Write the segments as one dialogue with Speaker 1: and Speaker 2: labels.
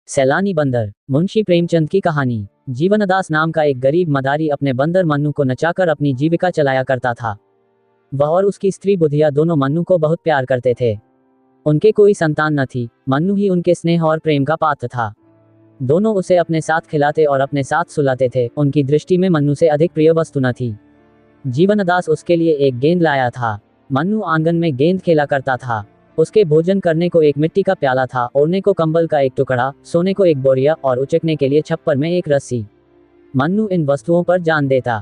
Speaker 1: सैलानी बंदर। मुंशी प्रेमचंद की कहानी। जीवनदास नाम का एक गरीब मदारी अपने बंदर मन्नू को नचाकर अपनी जीविका चलाया करता था। वह और उसकी स्त्री बुधिया दोनों मन्नू को बहुत प्यार करते थे। उनके कोई संतान न थी। मन्नू ही उनके स्नेह और प्रेम का पात्र था। दोनों उसे अपने साथ खिलाते और अपने साथ सुलाते थे। उनकी दृष्टि में मन्नू से अधिक प्रिय वस्तु न थी। जीवनदास उसके लिए एक गेंद लाया था। मन्नू आंगन में गेंद खेला करता था। उसके भोजन करने को एक मिट्टी का प्याला था, ओढ़ने को कंबल का एक टुकड़ा, सोने को एक बोरिया और उचकने के लिए छप्पर में एक रस्सी। मन्नू इन वस्तुओं पर जान देता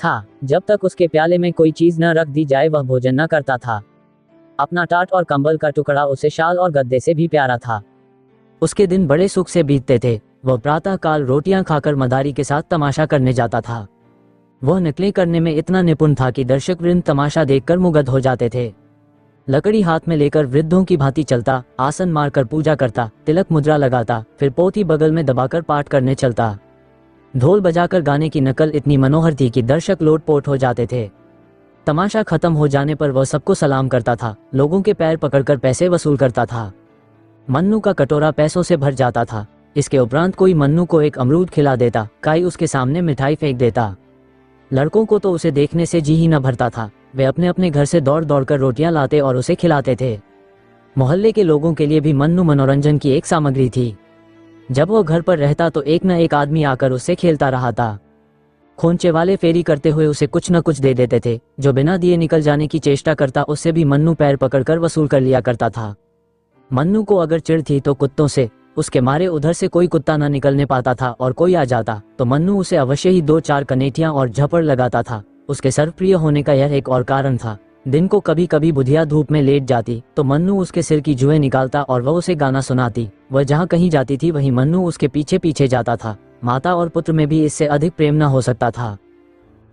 Speaker 1: था। जब तक उसके प्याले में कोई चीज न रख दी जाए वह भोजन न करता था। अपना टाट और कंबल का टुकड़ा उसे शाल और गद्दे से भी प्यारा था। उसके दिन बड़े सुख से बीतते थे। वह प्रातः काल रोटियां खाकर मदारी के साथ तमाशा करने जाता था। वह नकलें करने में इतना निपुण था कि दर्शक वृंद तमाशा देखकर मुग्ध हो जाते थे। लकड़ी हाथ में लेकर वृद्धों की भांति चलता, आसन मारकर पूजा करता, तिलक मुद्रा लगाता, फिर पोथी बगल में दबाकर पाठ करने चलता। ढोल बजाकर गाने की नकल इतनी मनोहर थी कि दर्शक लोटपोट हो जाते थे। तमाशा खत्म हो जाने पर वह सबको सलाम करता था, लोगों के पैर पकड़कर पैसे वसूल करता था। मन्नू का कटोरा पैसों से भर जाता था। इसके उपरांत कोई मन्नू को एक अमरूद खिला देता, काई उसके सामने मिठाई फेंक देता। लड़कों को तो उसे देखने से जी ही न भरता था। वे अपने अपने घर से दौड़ दौड़कर रोटियां लाते और उसे खिलाते थे। मोहल्ले के लोगों के लिए भी मन्नू मनोरंजन की एक सामग्री थी। जब वह घर पर रहता तो एक न एक आदमी आकर उससे खेलता रहा था। खोंचे वाले फेरी करते हुए उसे कुछ न कुछ दे देते थे। जो बिना दिए निकल जाने की चेष्टा करता उससे भी मन्नू पैर पकड़कर वसूल कर लिया करता था। मन्नू को अगर चिढ़ थी तो कुत्तों से। उसके मारे उधर से कोई कुत्ता न निकलने पाता था और कोई आ जाता तो मन्नू उसे अवश्य ही 2-4 कनेटियां और झपड़ लगाता था। उसके सर्वप्रिय होने का यह एक और कारण था। दिन को कभी कभी बुधिया धूप में लेट जाती तो मन्नू उसके सिर की जुएं निकालता और वह उसे गाना सुनाती। वह जहाँ कहीं जाती थी वहीं मन्नू उसके पीछे पीछे जाता था। माता और पुत्र में भी इससे अधिक प्रेम न हो सकता था।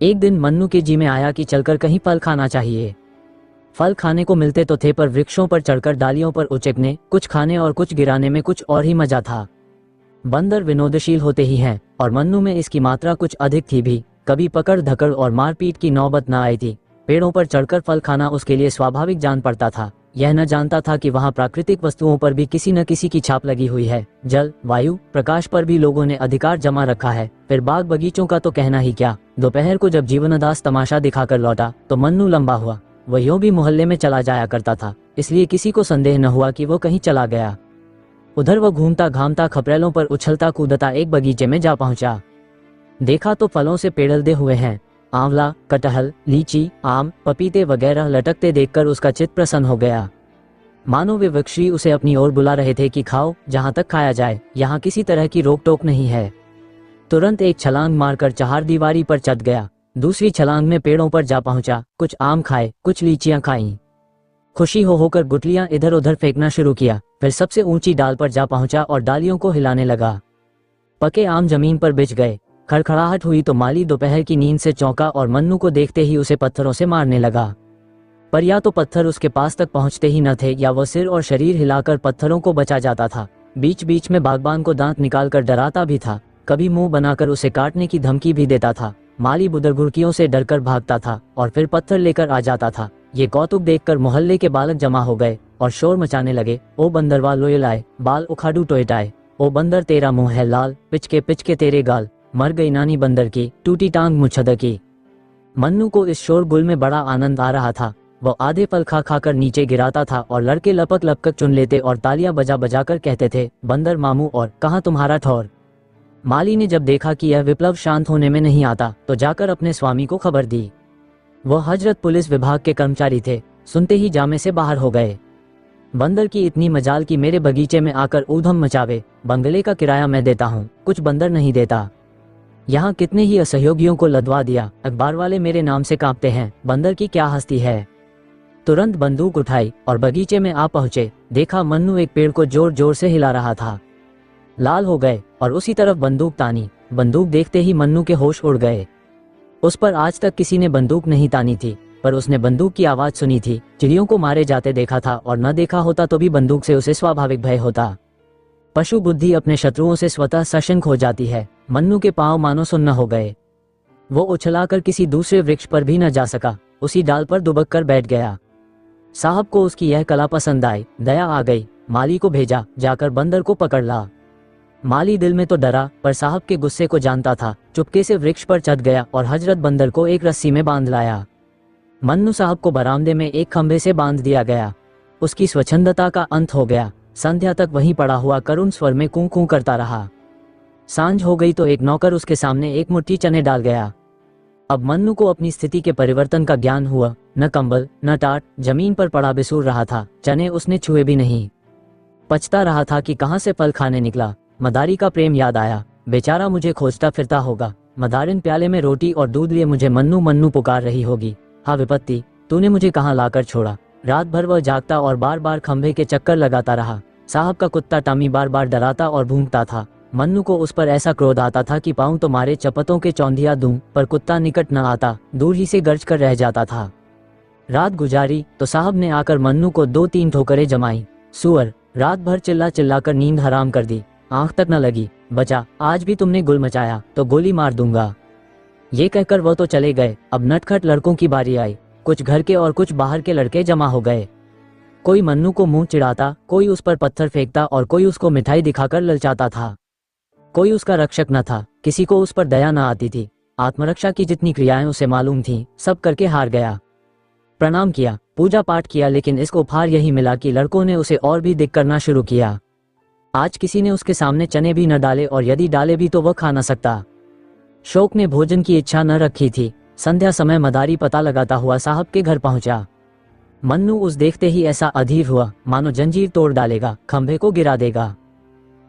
Speaker 1: एक दिन मन्नू के जी में आया कि चलकर कहीं फल खाना चाहिए। फल खाने को मिलते तो थे पर वृक्षों पर चढ़कर डालियों पर उचकने, कुछ खाने और कुछ गिराने में कुछ और ही मजा था। बंदर विनोदशील होते ही हैं और मन्नू में इसकी मात्रा कुछ अधिक थी भी। कभी पकड़ धकड़ और मारपीट की नौबत न आई थी। पेड़ों पर चढ़कर फल खाना उसके लिए स्वाभाविक जान पड़ता था। यह न जानता था कि वहाँ प्राकृतिक वस्तुओं पर भी किसी न किसी की छाप लगी हुई है। जल, वायु, प्रकाश पर भी लोगों ने अधिकार जमा रखा है। फिर बाग बगीचों का तो कहना ही क्या। दोपहर को जब जीवनदास तमाशा दिखाकर लौटा तो मन्नू लंबा हुआ। वह यूं भी मोहल्ले में चला जाया करता था, इसलिए किसी को संदेह न हुआ कि वो कहीं चला गया। उधर वह घूमता घामता खपरेलों पर उछलता कूदता एक बगीचे में जा पहुंचा। देखा तो फलों से पेड़लदे हुए हैं। आंवला, कटहल, लीची, आम, पपीते वगैरह लटकते देखकर उसका चित्त प्रसन्न हो गया। मानो वे वृक्षी उसे अपनी ओर बुला रहे थे कि खाओ, जहां तक खाया जाए, यहाँ किसी तरह की रोक टोक नहीं है। तुरंत एक छलांग मारकर चहारदीवारी पर चढ़ गया। दूसरी छलांग में पेड़ों पर जा पहुंचा। कुछ आम खाए, कुछ लीचियां खाईं। खुशी हो होकर गुठलियां इधर उधर फेंकना शुरू किया। फिर सबसे ऊंची डाल पर जा पहुंचा और डालियों को हिलाने लगा। पके आम जमीन पर बिछ गए। खड़खड़ाहट हुई तो माली दोपहर की नींद से चौंका और मन्नू को देखते ही उसे पत्थरों से मारने लगा। पर या तो पत्थर उसके पास तक पहुंचते ही न थे या वह सिर और शरीर हिलाकर पत्थरों को बचा जाता था। बीच बीच में बागबान को दांत निकालकर डराता भी था। कभी मुंह बनाकर उसे काटने की धमकी भी देता था। माली बुदरघुड़कियों से डरकर भागता था और फिर पत्थर लेकर आ जाता था। ये कौतुक देखकर मोहल्ले के बालक जमा हो गए और शोर मचाने लगे। ओ बंदरवा लोयलाए, बाल उखाड़ू टोयटाए। ओ बंदर तेरा मुंह है लाल, पिचके तेरे गाल। मर गई नानी बंदर की, टूटी टांग मुछद की। मन्नू को इस शोरगुल में बड़ा आनंद आ रहा था। वह आधे फल खा खाकर नीचे गिराता था और लड़के लपक लपक चुन लेते और तालियां बजा बजा कर कहते थे, बंदर मामू और कहाँ तुम्हारा ठौर। माली ने जब देखा कि यह विप्लव शांत होने में नहीं आता तो जाकर अपने स्वामी को खबर दी। वह हजरत पुलिस विभाग के कर्मचारी थे। सुनते ही जामे से बाहर हो गए। बंदर की इतनी मजाल कि मेरे बगीचे में आकर ऊधम मचावे। बंगले का किराया मैं देता हूँ, कुछ बंदर नहीं देता। यहाँ कितने ही असहयोगियों को लदवा दिया। अखबार वाले मेरे नाम से कांपते हैं। बंदर की क्या हस्ती है। तुरंत बंदूक उठाई और बगीचे में आ पहुंचे। देखा मन्नू एक पेड़ को जोर जोर से हिला रहा था। लाल हो गए और उसी तरफ बंदूक तानी। बंदूक देखते ही मन्नू के होश उड़ गए। उस पर आज तक किसी ने बंदूक नहीं तानी थी, पर उसने बंदूक की आवाज सुनी थी। चिड़ियों को मारे जाते देखा था और न देखा होता तो भी बंदूक से उसे स्वाभाविक भय होता। पशु बुद्धि अपने शत्रुओं से स्वतः सशंक हो जाती है। मन्नू के पांव मानो सुन्न हो गए। वो उछलाकर किसी दूसरे वृक्ष पर भी न जा सका। उसी डाल पर दुबक कर बैठ गया। साहब को उसकी यह कला पसंद आई। दया आ गई। माली को भेजा, जाकर बंदर को पकड़ ला। माली दिल में तो डरा, पर साहब के गुस्से को जानता था। चुपके से वृक्ष पर चढ़ गया और हजरत बंदर को एक रस्सी में बांध लाया। मन्नू साहब को बरामदे में एक खंभे से बांध दिया गया। उसकी स्वच्छंदता का अंत हो गया। संध्या तक वहीं पड़ा हुआ करुण स्वर में कूं कूं करता रहा। सांझ हो गई तो एक नौकर उसके सामने एक मुट्ठी चने डाल गया। अब मन्नू को अपनी स्थिति के परिवर्तन का ज्ञान हुआ। न कंबल न टाट, जमीन पर पड़ा बिसूर रहा था। चने उसने छुए भी नहीं। पछता रहा था कि कहां से फल खाने निकला। मदारी का प्रेम याद आया। बेचारा मुझे खोजता फिरता होगा। मदारिन प्याले में रोटी और दूध लिए मुझे मन्नू मन्नू पुकार रही होगी। हाँ विपत्ति, तूने मुझे कहाँ लाकर छोड़ा। रात भर वह जागता और बार बार खंभे के चक्कर लगाता रहा। साहब का कुत्ता टॉमी बार बार डराता और भूंकता था। मन्नू को उस पर ऐसा क्रोध आता था कि पाऊं तो मारे चपतों के चौंधिया दूं, पर कुत्ता निकट न आता, दूर ही से गर्ज कर रह जाता था। रात गुजारी तो साहब ने आकर मन्नू को 2-3 ठोकरें जमाई। सुअर, रात भर चिल्ला चिल्ला कर नींद हराम कर दी, आंख तक न लगी। बचा, आज भी तुमने गुल मचाया तो गोली मार दूंगा। ये कहकर वो तो चले गए। अब नटखट लड़कों की बारी आई। कुछ घर के और कुछ बाहर के लड़के जमा हो गए। कोई मन्नू को मुंह चिढ़ाता, कोई उस पर पत्थर फेंकता और कोई उसको मिठाई दिखाकर ललचाता था। कोई उसका रक्षक न था, किसी को उस पर दया न आती थी। आत्मरक्षा की जितनी क्रियाएं उसे मालूम थीं, सब करके हार गया। प्रणाम किया, पूजा पाठ किया, लेकिन इसको उपहार यही मिला कि लड़कों ने उसे और भी दिक करना शुरू किया। आज किसी ने उसके सामने चने भी न डाले, और यदि डाले भी तो वह खा न सकता। शोक ने भोजन की इच्छा न रखी थी। संध्या समय मदारी पता लगाता हुआ साहब के घर पहुंचा। मन्नू उस देखते ही ऐसा अधीर हुआ मानो जंजीर तोड़ डालेगा, खंभे को गिरा देगा।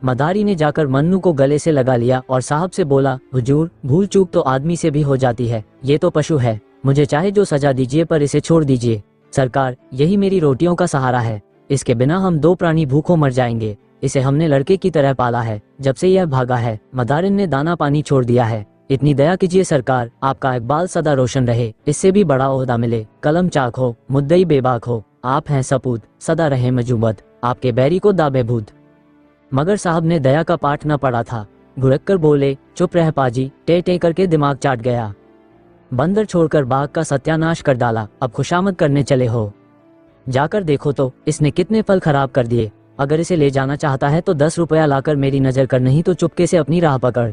Speaker 1: मदारी ने जाकर मन्नू को गले से लगा लिया और साहब से बोला, हुजूर, भूल चूक तो आदमी से भी हो जाती है, ये तो पशु है। मुझे चाहे जो सजा दीजिए, पर इसे छोड़ दीजिए। सरकार, यही मेरी रोटियों का सहारा है। इसके बिना हम 2 प्राणी भूखों मर जाएंगे। इसे हमने लड़के की तरह पाला है। जब से यह भागा है, मदारिन ने दाना पानी छोड़ दिया है। इतनी दया कीजिए सरकार, आपका इकबाल सदा रोशन रहे, इससे भी बड़ा ओहदा मिले। कलम चाक हो, मुद्दई बेबाक हो, आप हैं सपूत, सदा रहे मजूबत, आपके बैरी को दाबे भूत। मगर साहब ने दया का पाठ न पढ़ा था। घुड़क कर बोले, चुप रह पाजी, टे टे करके दिमाग चाट गया। बंदर छोड़कर बाघ का सत्यानाश कर डाला, अब खुशामद करने चले हो। जाकर देखो तो इसने कितने फल खराब कर दिए। अगर इसे ले जाना चाहता है तो 10 रुपया लाकर मेरी नजर कर, नहीं तो चुपके से अपनी राह पकड़।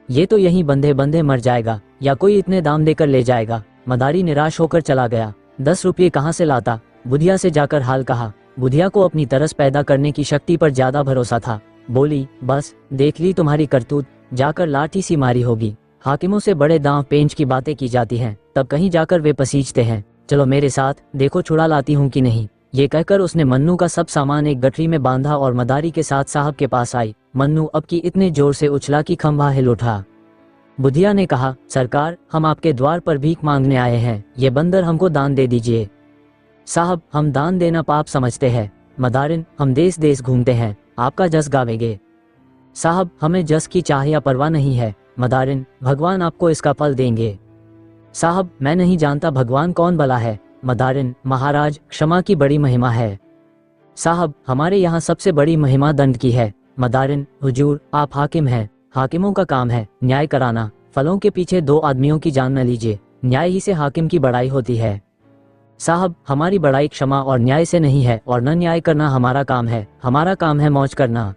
Speaker 1: ये तो यहीं बंधे बंधे मर जाएगा, या कोई इतने दाम देकर ले जाएगा। मदारी निराश होकर चला गया। 10 रुपये कहाँ से लाता। बुधिया से जाकर हाल कहा। बुधिया को अपनी तरस पैदा करने की शक्ति पर ज्यादा भरोसा था। बोली, बस देख ली तुम्हारी करतूत, जाकर लाठी सी मारी होगी। हाकिमों से बड़े दांव पेंच की बातें की जाती हैं, तब कहीं जाकर वे पसीजते हैं। चलो मेरे साथ, देखो छुड़ा लाती हूँ कि नहीं। ये कहकर उसने मन्नू का सब सामान एक गठरी में बांधा और मदारी के साथ साहब के पास आई। मन्नू अब की इतने जोर से उछला कि खंभा हिल उठा। बुधिया ने कहा, सरकार, हम आपके द्वार पर भीख मांगने आए हैं, ये बंदर हमको दान दे दीजिए। साहब, हम दान देना पाप समझते हैं। मदारिन, हम देश देश घूमते हैं, आपका जस गावेंगे। साहब, हमें जस की चाह या परवाह नहीं है। मदारिन, भगवान आपको इसका फल देंगे। साहब, मैं नहीं जानता भगवान कौन भला है। मदारिन, महाराज, क्षमा की बड़ी महिमा है। साहब, हमारे यहाँ सबसे बड़ी महिमा दंड की है। मदारिन, हुजूर, आप हाकिम हैं, हाकिमों का काम है न्याय कराना। फलों के पीछे 2 आदमियों की जान न लीजिए, न्याय ही से हाकिम की बड़ाई होती है। साहब, हमारी बड़ाई क्षमा और न्याय से नहीं है, और न न्याय करना हमारा काम है। हमारा काम है मौज करना।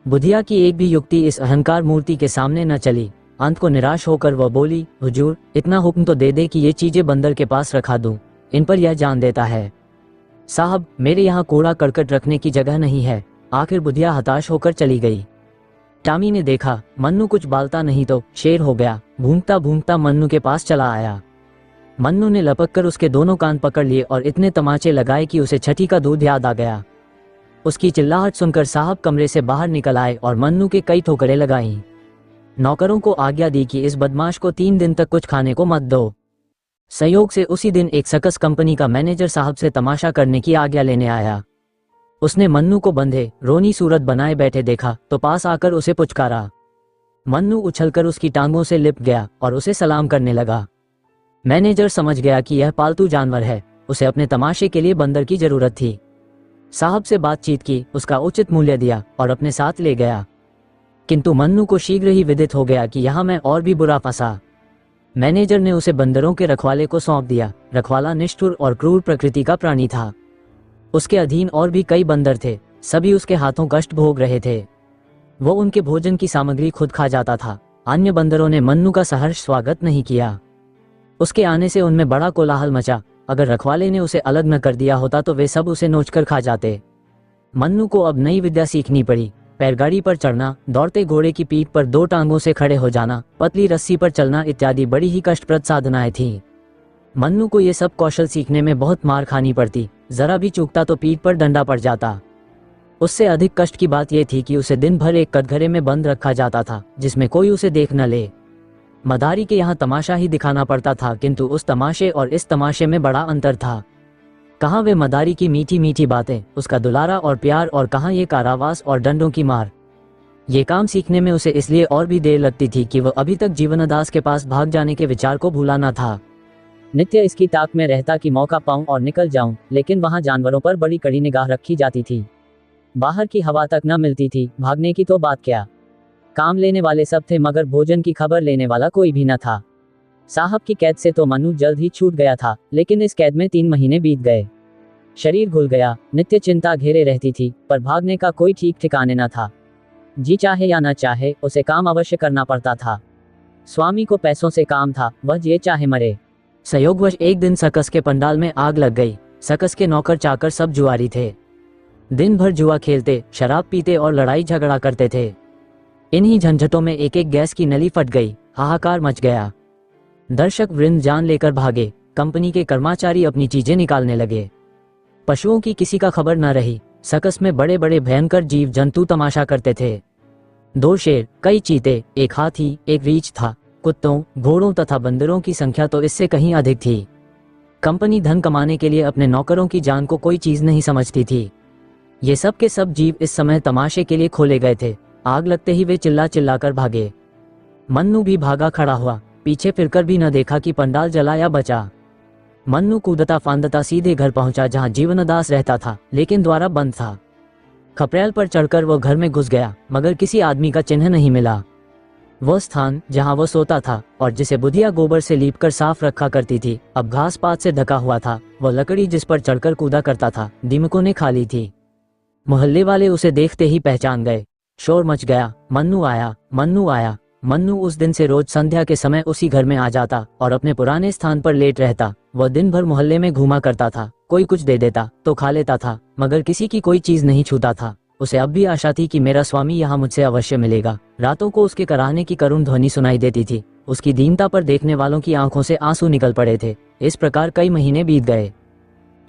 Speaker 1: बुधिया की एक भी युक्ति इस अहंकार मूर्ति के सामने न चली। अंत को निराश होकर वह बोली, हुजूर, इतना हुक्म तो दे दे कि ये चीजें बंदर के पास रखा दूं, इन पर यह जान देता है। साहब, मेरे यहाँ कूड़ा करकट रखने की जगह नहीं है। आखिर बुधिया हताश होकर चली गई। टामी ने देखा मन्नू कुछ बालता नहीं तो शेर हो गया। भूंकता भूंकता मन्नू के पास चला आया। मन्नू ने लपक कर उसके दोनों कान पकड़ लिए और इतने तमाचे लगाए कि उसे छठी का दूध याद आ गया। उसकी चिल्लाहट सुनकर साहब कमरे से बाहर निकल आए और मन्नू के कई ठोकरें लगाईं। नौकरों को आज्ञा दी कि इस बदमाश को 3 दिन तक कुछ खाने को मत दो। संयोग से उसी दिन एक सकस कंपनी का मैनेजर साहब से तमाशा करने की आज्ञा लेने आया। उसने मन्नू को बंधे रोनी सूरत बनाए बैठे देखा तो पास आकर उसे पुचकारा। मन्नू उछलकर उसकी टांगों से लिपट गया और उसे सलाम करने लगा। मैनेजर समझ गया कि यह पालतू जानवर है, उसे अपने तमाशे के लिए बंदर की जरूरत थी। साहब से बातचीत की, उसका उचित मूल्य दिया और अपने साथ ले गया। किंतु मन्नू को शीघ्र ही विदित हो गया कि यहाँ मैं और भी बुरा फंसा। मैनेजर ने उसे बंदरों के रखवाले को सौंप दिया। रखवाला निष्ठुर और क्रूर प्रकृति का प्राणी था। उसके अधीन और भी कई बंदर थे, सभी उसके हाथों कष्ट भोग रहे थे। वो उनके भोजन की सामग्री खुद खा जाता था। अन्य बंदरों ने मन्नू का सहर्ष स्वागत नहीं किया। उसके आने से उनमें बड़ा कोलाहल मचा। अगर रखवाले ने उसे अलग न कर दिया होता तो वे सब उसे नोचकर खा जाते। मन्नू को अब नई विद्या सीखनी पड़ी। बैलगाड़ी पर चढ़ना, दौड़ते घोड़े की पीठ पर 2 टांगों से खड़े हो जाना, पतली रस्सी पर चलना इत्यादि बड़ी ही कष्टप्रद साधनाएं थीं। मन्नू को ये सब कौशल सीखने में बहुत मार खानी पड़ती। जरा भी चूकता तो पीठ पर डंडा पड़ जाता। उससे अधिक कष्ट की बात यह थी कि उसे दिन भर एक कटघरे में बंद रखा जाता था जिसमें कोई उसे देख न ले। मदारी के यहाँ तमाशा ही दिखाना पड़ता था, किंतु उस तमाशे और इस तमाशे में बड़ा अंतर था। कहाँ वे मदारी की मीठी मीठी बातें, उसका दुलारा और प्यार, और कहाँ ये कारावास और डंडों की मार। ये काम सीखने में उसे इसलिए और भी देर लगती थी कि वह अभी तक जीवनदास के पास भाग जाने के विचार को भूला न था। नित्य इसकी ताक में रहता कि मौका पाऊं और निकल जाऊं, लेकिन वहां जानवरों पर बड़ी कड़ी निगाह रखी जाती थी। बाहर की हवा तक न मिलती थी, भागने की तो बात क्या। काम लेने वाले सब थे मगर भोजन की खबर लेने वाला कोई भी न था। साहब की कैद से तो मनु जल्द ही छूट गया था, लेकिन इस कैद में 3 महीने बीत गए। शरीर घुल गया, नित्य चिंता घेरे रहती थी, पर भागने का कोई ठीक ठिकाने न था। जी चाहे या न चाहे उसे काम अवश्य करना पड़ता था। स्वामी को पैसों से काम था, वह जिए चाहे मरे। संयोगवश एक दिन सर्कस के पंडाल में आग लग गई। सर्कस के नौकर चाकर सब जुआरी थे। दिन भर जुआ खेलते, शराब पीते और लड़ाई झगड़ा करते थे। इन्हीं झंझटों में एक एक गैस की नली फट गई। हाहाकार मच गया। दर्शक वृंद जान लेकर भागे। कंपनी के कर्मचारी अपनी चीजें निकालने लगे। पशुओं की किसी का खबर न रही। सर्कस में बड़े बड़े भयंकर जीव जंतु तमाशा करते थे। 2 शेर, कई चीते, एक हाथी, एक रीछ था। कुत्तों, घोड़ों तथा बंदरों की संख्या तो इससे कहीं अधिक थी। कंपनी धन कमाने के लिए अपने नौकरों की जान को कोई चीज नहीं समझती थी। ये सब के सब जीव इस समय तमाशे के लिए खोले गए थे। आग लगते ही वे चिल्ला चिल्ला कर भागे। मन्नू भी भागा खड़ा हुआ, पीछे फिरकर भी न देखा कि पंडाल जला या बचा। मन्नू कूदता फांदता सीधे घर पहुंचा जहां जीवनदास रहता था, लेकिन द्वारा बंद था। खपरेल पर चढ़कर वो घर में घुस गया, मगर किसी आदमी का चिन्ह नहीं मिला। वह स्थान जहां वह सोता था और जिसे बुधिया गोबर से लीपकर साफ रखा करती थी, अब घास पात से ढका हुआ था। वह लकड़ी जिस पर चढ़कर कूदा करता था, दीमकों ने खा ली थी। मोहल्ले वाले उसे देखते ही पहचान गए। शोर मच गया, मन्नू आया, मन्नू आया। मन्नू उस दिन से रोज संध्या के समय उसी घर में आ जाता और अपने पुराने स्थान पर लेट रहता। वह दिन भर मोहल्ले में घूमा करता था। कोई कुछ दे देता तो खा लेता था, मगर किसी की कोई चीज नहीं छूता था। उसे अब भी आशा थी कि मेरा स्वामी यहाँ मुझसे अवश्य मिलेगा। रातों को उसके कराहने की करुण ध्वनि सुनाई देती थी। उसकी दीनता पर देखने वालों की आंखों से आंसू निकल पड़े थे। इस प्रकार कई महीने बीत गए।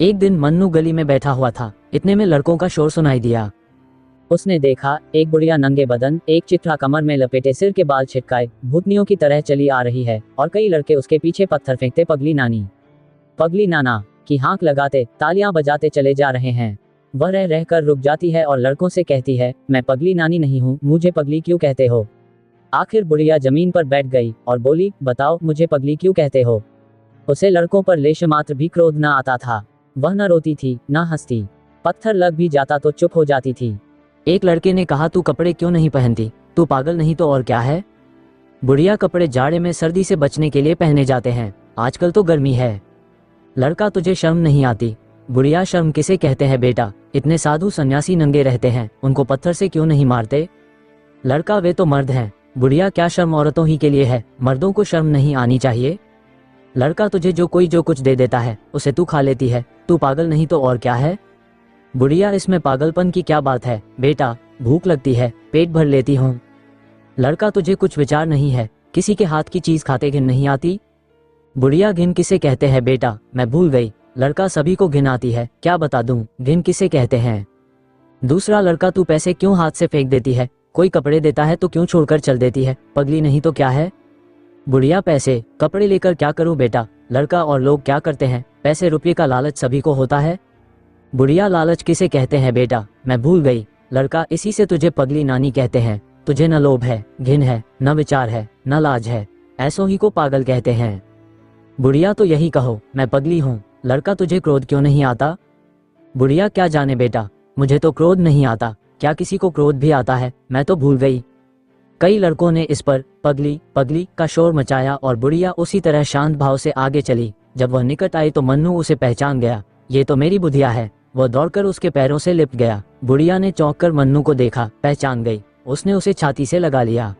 Speaker 1: एक दिन मन्नू गली में बैठा हुआ था, इतने में लड़कों का शोर सुनाई दिया। उसने देखा, एक बुढ़िया नंगे बदन, एक चिट्ठा कमर में लपेटे, सिर के बाल छिटकाए, भूतनियों की तरह चली आ रही है, और कई लड़के उसके पीछे पत्थर फेंकते पगली नानी, पगली नाना की हाँक लगाते, तालियां बजाते चले जा रहे हैं। वह रह रहकर रुक जाती है और लड़कों से कहती है, मैं पगली नानी नहीं हूँ, मुझे पगली क्यों कहते हो। आखिर बुढ़िया जमीन पर बैठ गई और बोली, बताओ मुझे पगली क्यों कहते हो। उसे लड़कों पर लेश मात्र भी क्रोध न आता था। वह न रोती थी न हंसती। पत्थर लग भी जाता तो चुप हो जाती थी। एक लड़के ने कहा, तू कपड़े क्यों नहीं पहनती, तू पागल नहीं तो और क्या है। बुढ़िया, कपड़े जाड़े में सर्दी से बचने के लिए पहने जाते हैं, आजकल तो गर्मी है। लड़का, तुझे शर्म नहीं आती। बुढ़िया, शर्म किसे कहते हैं बेटा, इतने साधु सन्यासी नंगे रहते हैं, उनको पत्थर से क्यों नहीं मारते। लड़का, वे तो मर्द हैं। बुढ़िया, क्या शर्म औरतों ही के लिए है, मर्दों को शर्म नहीं आनी चाहिए। लड़का, तुझे जो कोई जो कुछ दे देता है उसे तू खा लेती है, तू पागल नहीं तो और क्या है। बुढ़िया, इसमें पागलपन की क्या बात है बेटा, भूख लगती है, पेट भर लेती हूँ। लड़का, तुझे कुछ विचार नहीं है, किसी के हाथ की चीज खाते घिन नहीं आती। बुढ़िया, घिन किसे कहते हैं बेटा, मैं भूल गई। लड़का, सभी को घिन आती है, क्या बता दूं, घिन किसे कहते हैं। दूसरा लड़का, तू पैसे क्यों हाथ से फेंक देती है, कोई कपड़े देता है तो क्यों छोड़कर चल देती है, पगली नहीं तो क्या है। बुढ़िया, पैसे कपड़े लेकर क्या करूं बेटा। लड़का, और लोग क्या करते हैं, पैसे रुपये का लालच सभी को होता है। बुढ़िया, लालच किसे कहते हैं बेटा, मैं भूल गई। लड़का, इसी से तुझे पगली नानी कहते हैं। तुझे न लोभ है, घिन है, न विचार है, न लाज है, ऐसों ही को पागल कहते हैं। बुढ़िया, तो यही कहो, मैं पगली हूँ। लड़का, तुझे क्रोध क्यों नहीं आता। बुढ़िया, क्या जाने बेटा, मुझे तो क्रोध नहीं आता, क्या किसी को क्रोध भी आता है, मैं तो भूल गई। कई लड़कों ने इस पर पगली पगली का शोर मचाया और बुढ़िया उसी तरह शांत भाव से आगे चली। जब वह निकट आई तो मन्नू उसे पहचान गया। ये तो मेरी बुधिया है। वह दौड़कर उसके पैरों से लिपट गया। बुढ़िया ने चौंक कर मन्नू को देखा, पहचान गई। उसने उसे छाती से लगा लिया।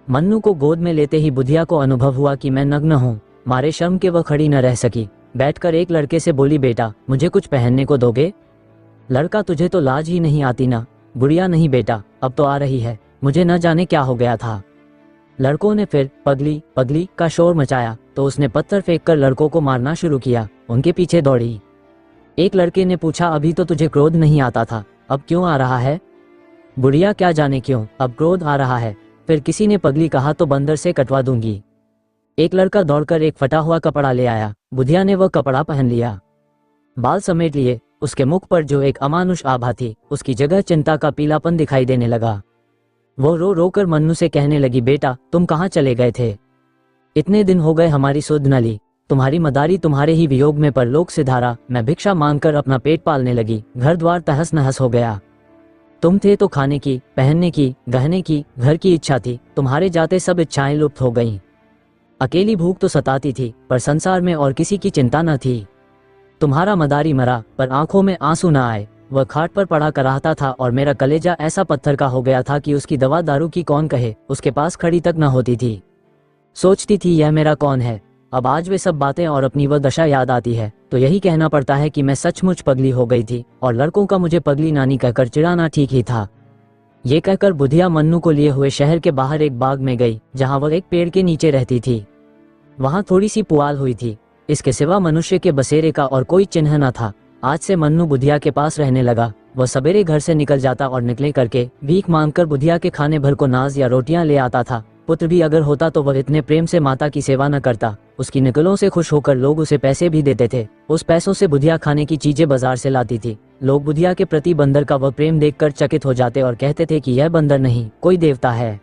Speaker 1: मन्नू को गोद में लेते ही बुधिया को अनुभव हुआ कि मैं नग्न हूँ। मारे शर्म के वह खड़ी न रह सकी। बैठकर एक लड़के से बोली, बेटा मुझे कुछ पहनने को दोगे? लड़का, तुझे तो लाज ही नहीं आती ना? बुढ़िया, नहीं बेटा, अब तो आ रही है, मुझे न जाने क्या हो गया था। लड़कों ने फिर पगली पगली का शोर मचाया तो उसने पत्थर फेंककर लड़कों को मारना शुरू किया। उनके पीछे दौड़ी। एक लड़के ने पूछा, अभी तो तुझे क्रोध नहीं आता था, अब क्यों आ रहा है? बुढ़िया, क्या जाने क्यों अब क्रोध आ रहा है। फिर किसी ने पगली कहा तो बंदर से कटवा दूंगी। एक लड़का दौड़कर एक फटा हुआ कपड़ा ले आया। बुधिया ने वह कपड़ा पहन लिया, बाल समेट लिए। उसके मुख पर जो एक अमानुष आभा थी, उसकी जगह चिंता का पीलापन दिखाई देने लगा। वो रो रो कर मन्नू से कहने लगी, बेटा तुम कहाँ चले गए थे? इतने दिन हो गए हमारी सुध न ली। तुम्हारी मदारी तुम्हारे ही वियोग में परलोक से धारा। मैं भिक्षा मांगकर अपना पेट पालने लगी, घर द्वार तहस नहस हो गया। तुम थे तो खाने की, पहनने की, गहने की, घर की इच्छा थी। तुम्हारे जाते सब इच्छाएं लुप्त हो गईं। अकेली भूख तो सताती थी, पर संसार में और किसी की चिंता न थी। तुम्हारा मदारी मरा, पर आंखों में आंसू न आए। वह खाट पर पड़ा कराहता था और मेरा कलेजा ऐसा पत्थर का हो गया था कि उसकी दवा दारू की कौन कहे, उसके पास खड़ी तक न होती थी। सोचती थी, यह मेरा कौन है? अब आज वे सब बातें और अपनी वह दशा याद आती है तो यही कहना पड़ता है कि मैं सचमुच पगली हो गई थी और लड़कों का मुझे पगली नानी कहकर चिढ़ाना ठीक ही था। ये कहकर बुधिया मन्नू को लिए हुए शहर के बाहर एक बाग में गई, जहां वह एक पेड़ के नीचे रहती थी। वहां थोड़ी सी पुआल हुई थी, इसके सिवा मनुष्य के बसेरे का और कोई चिन्ह न था। आज से मन्नू बुधिया के पास रहने लगा। वह सवेरे घर से निकल जाता और निकले करके भीख मांगकर बुधिया के खाने भर को नाज या रोटियां ले आता था। पुत्र भी अगर होता तो वह इतने प्रेम से माता की सेवा न करता। उसकी निकलों से खुश होकर लोग उसे पैसे भी देते थे। उस पैसों से बुधिया खाने की चीजें बाजार से लाती थी। लोग बुधिया के प्रति बंदर का वह प्रेम देखकर चकित हो जाते और कहते थे कि यह बंदर नहीं, कोई देवता है।